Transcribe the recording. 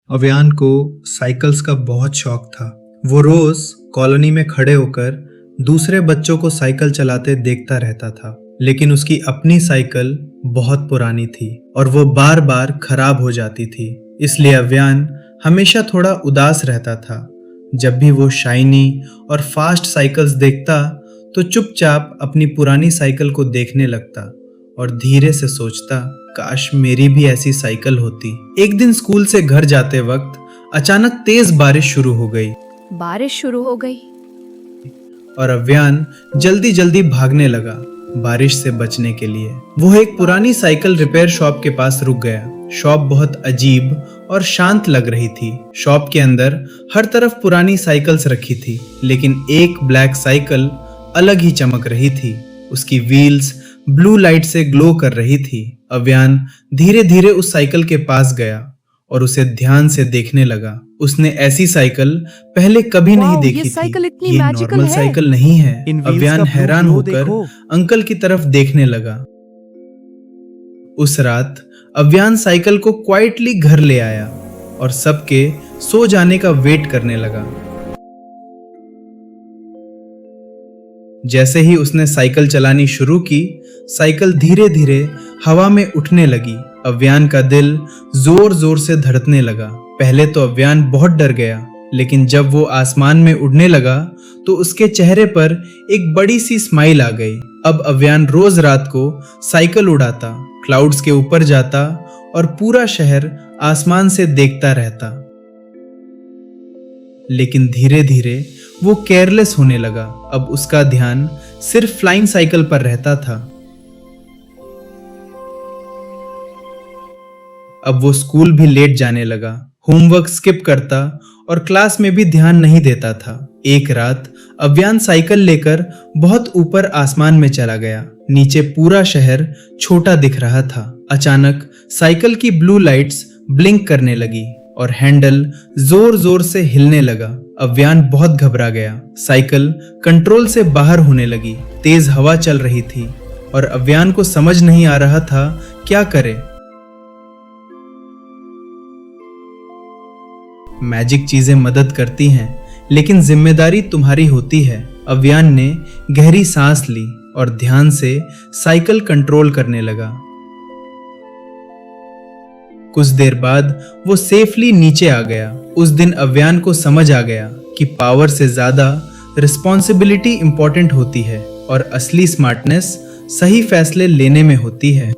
अव्यान को साइकिल्स का बहुत शौक था। वो रोज कॉलोनी में खड़े होकर दूसरे बच्चों को साइकिल चलाते देखता रहता था, लेकिन उसकी अपनी साइकिल बहुत पुरानी थी और वो बार बार खराब हो जाती थी। इसलिए अव्यान हमेशा थोड़ा उदास रहता था। जब भी वो शाइनी और फास्ट साइकिल्स देखता तो चुपचाप अपनी पुरानी साइकिल को देखने लगता और धीरे से सोचता, काश मेरी भी ऐसी साइकिल होती। एक दिन स्कूल से घर जाते वक्त अचानक तेज बारिश शुरू हो गई और अव्यान जल्दी जल्दी भागने लगा बारिश से बचने के लिए। वो एक पुरानी साइकिल रिपेयर शॉप के पास रुक गया। शॉप बहुत अजीब और शांत लग रही थी। शॉप के अंदर हर तरफ पुरानी साइकिल्स रखी थी, लेकिन एक ब्लैक साइकिल अलग ही चमक रही थी। उसकी व्हील्स ब्लू लाइट से ग्लो कर रही थी। अव्यान धीरे धीरे उस साइकिल के पास गया और उसे ध्यान से देखने लगा। उसने ऐसी साइकिल पहले कभी नहीं देखी थी। ये नॉर्मल साइकिल नहीं है। अव्यान हैरान होकर अंकल की तरफ देखने लगा। उस रात अव्यान साइकिल को क्वाइटली घर ले आया और सबके सो जाने का वेट करने लगा। जैसे ही उसने साइकिल चलानी शुरू की, साइकिल धीरे धीरे हवा में उठने लगी। अव्यान का दिल जोर जोर से धड़कने लगा। पहले तो अव्यान बहुत डर गया, लेकिन जब वो आसमान में उड़ने लगा तो उसके चेहरे पर एक बड़ी सी स्माइल आ गई। अब अव्यान रोज रात को साइकिल उड़ाता, क्लाउड्स के ऊपर जाता और पूरा शहर आसमान से देखता रहता। लेकिन धीरे धीरे वो केयरलेस होने लगा। अब उसका ध्यान सिर्फ फ्लाइंग साइकिल पर रहता था। अब वो स्कूल भी लेट जाने लगा, होमवर्क स्किप करता और क्लास में भी ध्यान नहीं देता था। एक रात अव्यान साइकिल लेकर बहुत ऊपर आसमान में चला गया। नीचे पूरा शहर छोटा दिख रहा था। अचानक साइकिल की ब्लू लाइट्स ब्लिंक करने लगी और हैंडल जोर जोर से हिलने लगा। अव्यान बहुत घबरा गया। साइकिल कंट्रोल से बाहर होने लगी। तेज हवा चल रही थी और अव्यान को समझ नहीं आ रहा था क्या करे। मैजिक चीजें मदद करती हैं, लेकिन जिम्मेदारी तुम्हारी होती है। अव्यान ने गहरी सांस ली और ध्यान से साइकिल कंट्रोल करने लगा। कुछ देर बाद वो सेफली नीचे आ गया। उस दिन अव्यान को समझ आ गया कि पावर से ज्यादा रिस्पॉन्सिबिलिटी इंपॉर्टेंट होती है और असली स्मार्टनेस सही फैसले लेने में होती है।